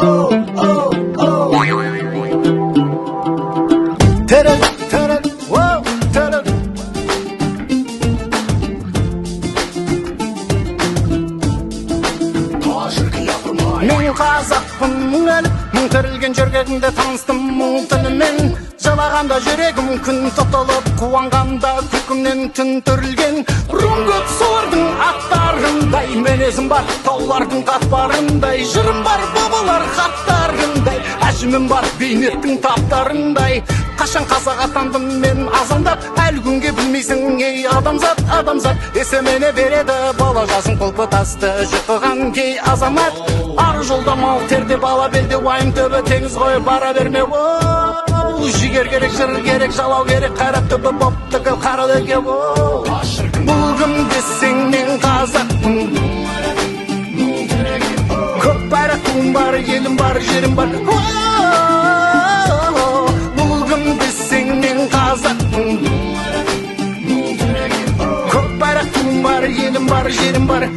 Мен қазақпын мұңалып, мұң тірілген жүргегімде таныстым мұң тілімен. Жалағанда жүрегім күн тұтылып, қуанғанда күлкімнен түн түрілген. Рұм көп солардың аттарындай, мінезім бар таулардың қатпарындай, жырым бар бабалар хаттарындай, әжімім бар бейнеттің таптарындай. Қашан қазақ атандым мен азандап, әлі күнге білмейсің ей адамзат, адамзат. Есемене береді бала жасын құлпытасты жұқыған кей азамат. Ар жолда мал терде бала белде уайым төбі теңіз ғой бара берме. Жігер керек, жыр керек, жалау керек, қайрат төбі бопты кіл қарадөге. Бұл кім десең мен қазақпын, көп байрақтың бар, елім бар, жерім бар. Бұл кім десең мен қазақпын, көп байрақтың бар, елім бар, жерім бар.